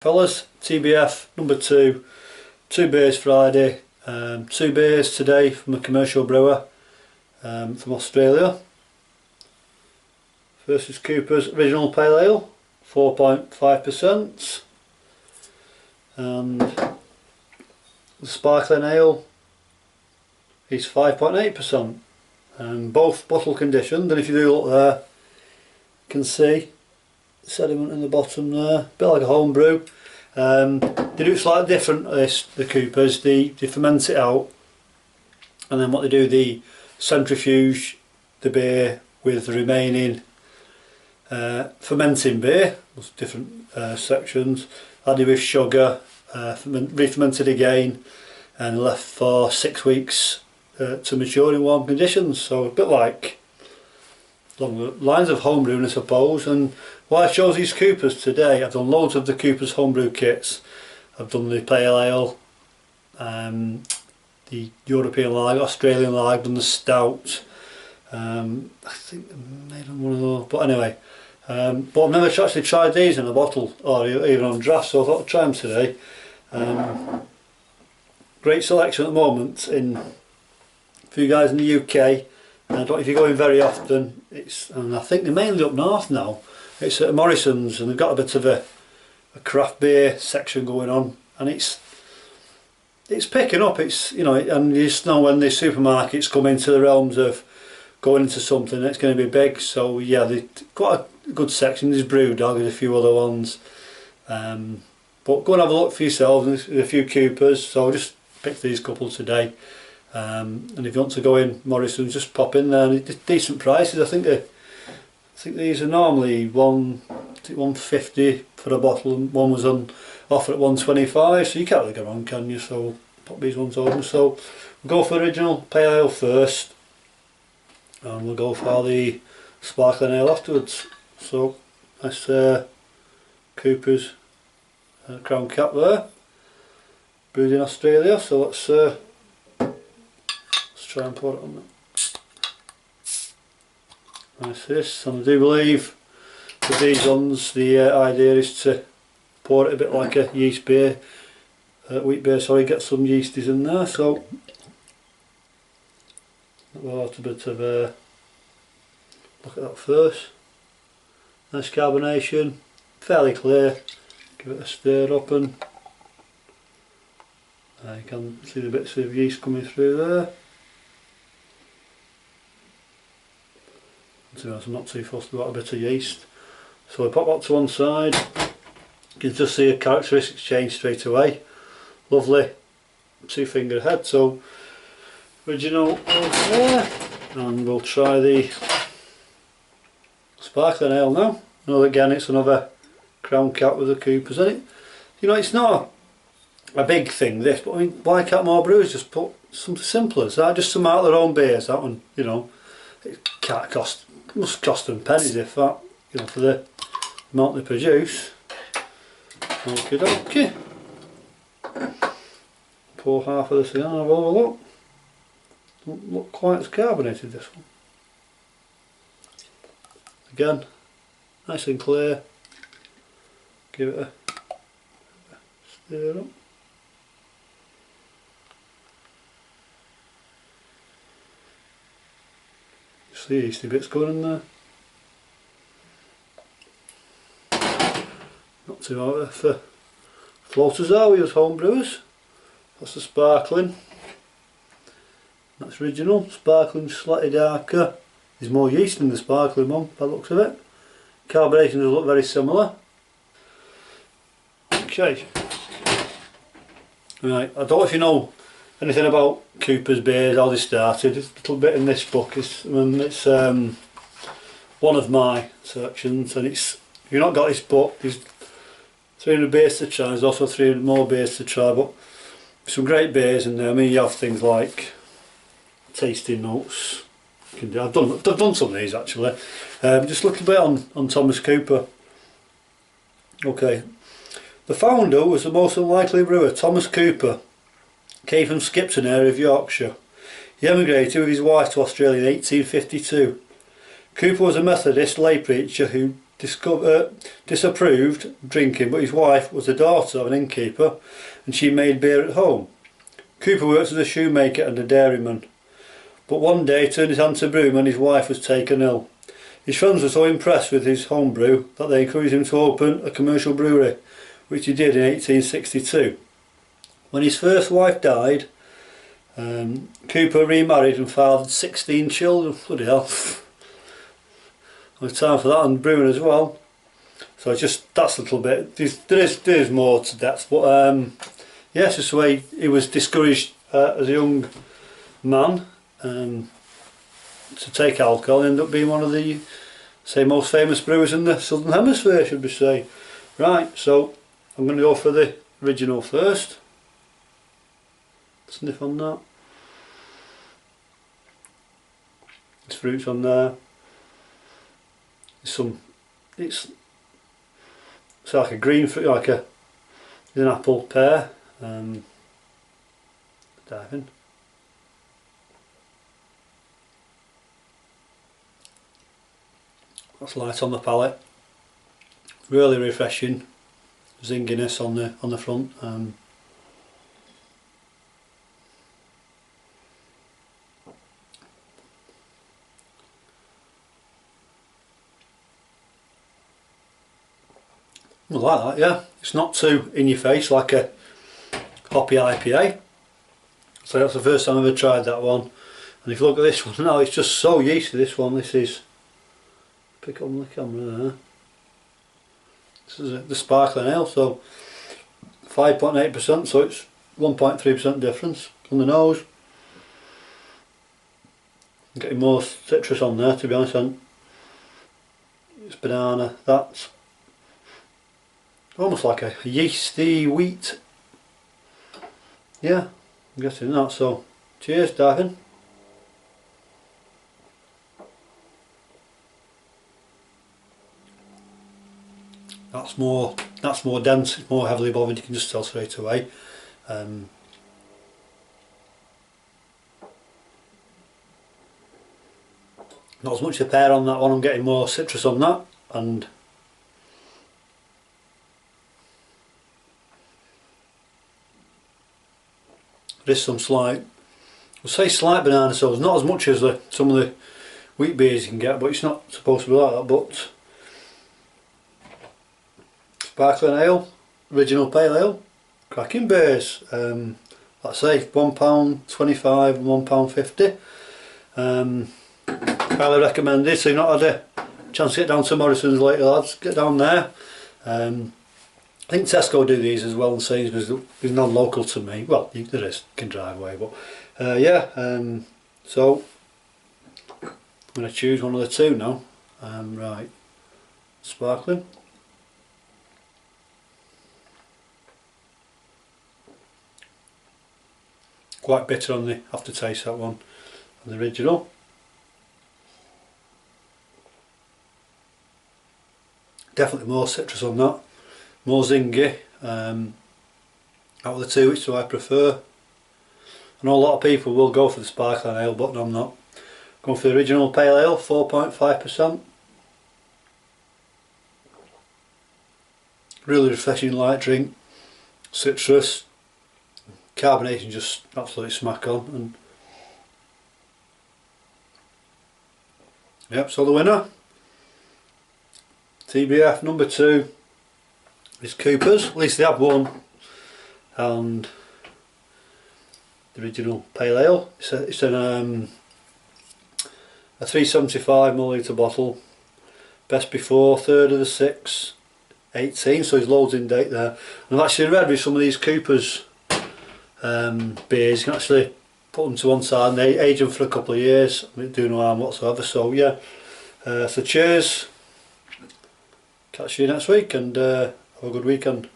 Fellas, TBF number 2, 2 beers Friday, 2 beers today from a commercial brewer from Australia. First is Coopers Original Pale Ale, 4.5%, and the Sparkling Ale is 5.8%, and both bottle conditioned. And if you do look there, you can see sediment in the bottom there, a bit like a home brew. They do it slightly different, the Coopers. They ferment it out, and then what they do, they centrifuge the beer with the remaining fermenting beer. There's different sections, added with sugar, re-fermented again, and left for 6 weeks to mature in warm conditions. So a bit like along the lines of homebrewing, I suppose. And why I chose these Coopers today, I've done loads of the Coopers homebrew kits. I've done the Pale Ale, the European Lager, Australian Lager, done the Stout. I think I made one of those, but anyway. But I've never actually tried these in a bottle or even on draft, so I thought I'd try them today. Great selection at the moment for you guys in the UK. I don't know if you're going very often. And I think they're mainly up north now. It's at Morrison's, and they've got a bit of a craft beer section going on, and it's picking up. It's, you know, and you just know when the supermarkets come into the realms of going into something that's going to be big. So yeah, they've got a good section. There's Brewdog, there's a few other ones, but go and have a look for yourselves. There's a few Coopers, so I'll just pick these couple today. And if you want to go in Morrison, just pop in there, and it's decent prices. I think these are normally $150 for a bottle, and one was on offer at $125, so you can't really go wrong, can you? So we'll pop these ones over. So we'll go for Original Pale Ale first, and we'll go for the Sparkling Ale afterwards. So that's Coopers Crown Cap there, brewed in Australia. So let's try and pour it on there. That's this, and I do believe with these ones the idea is to pour it a bit like a yeast beer, wheat beer, sorry, get some yeasties in there. So we'll have a bit of a look at that first. Nice carbonation, fairly clear. Give it a stir up, and you can see the bits of yeast coming through there. I'm not too fussed about a bit of yeast. So we pop that to one side. You can just see a characteristics change straight away. Lovely 2-finger head. So Original there, and we'll try the Sparkling Ale now. Well, again, it's another Crown Cap with the Coopers in it. You know, it's not a big thing this, but I mean, why can't more brewers just put something simple as that? Just to mark their own beers, that one, you know. It can't cost, must cost them pennies if that, you know, for the amount they produce. Okie dokie. Pour half of this in and have a look. Doesn't look quite as carbonated, this one. Again, nice and clear. Give it a stir up. See yeasty bits going in there. Not too out there for floaters are we as home brewers. That's the Sparkling. That's Original. Sparkling slightly darker. There's more yeast in the Sparkling one by the looks of it. Carbonation does look very similar. Okay. Right, I don't know if you know anything about Coopers beers, how they started. It's a little bit in this book. It's one of my selections, and it's, if you've not got this book, there's 300 beers to try. There's also 300 more beers to try, but some great beers in there. I mean, you have things like tasting notes. I've done some of these actually. Just a little bit on Thomas Cooper. Okay, the founder was the most unlikely brewer. Thomas Cooper came from Skipton area of Yorkshire. He emigrated with his wife to Australia in 1852. Cooper was a Methodist lay preacher who disapproved drinking, but his wife was the daughter of an innkeeper and she made beer at home. Cooper worked as a shoemaker and a dairyman, but one day turned his hand to brewing when his wife was taken ill. His friends were so impressed with his home brew that they encouraged him to open a commercial brewery, which he did in 1862. When his first wife died, Cooper remarried and fathered 16 children. Bloody hell. There's time for that and brewing as well. So just that's a little bit. There is more to that, but yes, just the way he was discouraged as a young man to take alcohol, and ended up being one of the most famous brewers in the Southern Hemisphere, should we say. Right, so I'm going to go for the original first. Sniff on that. There's fruits on there. It's like a green fruit, like an apple, pear. Dive in. That's light on the palate. Really refreshing. Zinginess on the front. I like that, yeah. It's not too in your face like a hoppy IPA. So that's the first time I've ever tried that one. And if you look at this one now, it's just so yeasty, this one. This is, pick up on the camera there. This is the sparkling ale, so 5.8%, so it's 1.3% difference on the nose. I'm getting more citrus on there, to be honest, and it's banana. That's almost like a yeasty wheat. Yeah, I'm getting that, so cheers, dive in. That's more dense, it's more heavily bobbed, you can just tell straight away. Not as much a pear on that one, I'm getting more citrus on that, and there is some slight, we'll say slight banana, so it's not as much as some of the wheat beers you can get, but it's not supposed to be like that. But sparkling ale, original pale ale, cracking beers. Like I say, £1.25 and £1.50. Highly recommended. So you've not had a chance to get down to Morrison's lately, lads, get down there. I think Tesco do these as well, and Sainsbury's is non-local to me. Well, there is, you can drive away, but yeah. So I'm going to choose one of the two now. Right, sparkling. Quite bitter on the aftertaste, that one, on the original. Definitely more citrus on that, more zingy. Out of the two, which do I prefer? I know a lot of people will go for the sparkling ale, but I'm not. Going for the original pale ale, 4.5%. Really refreshing light drink, citrus, carbonation just absolutely smack on. And yep, so the winner, TBF number 2, is Coopers. At least they have one, and the original pale ale. It's a 375ml bottle. Best before 3rd of the 6th, 18. So there's loads in date there. And I've actually read with some of these Coopers beers, you can actually put them to one side and they age them for a couple of years. They do no harm whatsoever. So yeah. So cheers. Catch you next week, and have a good weekend.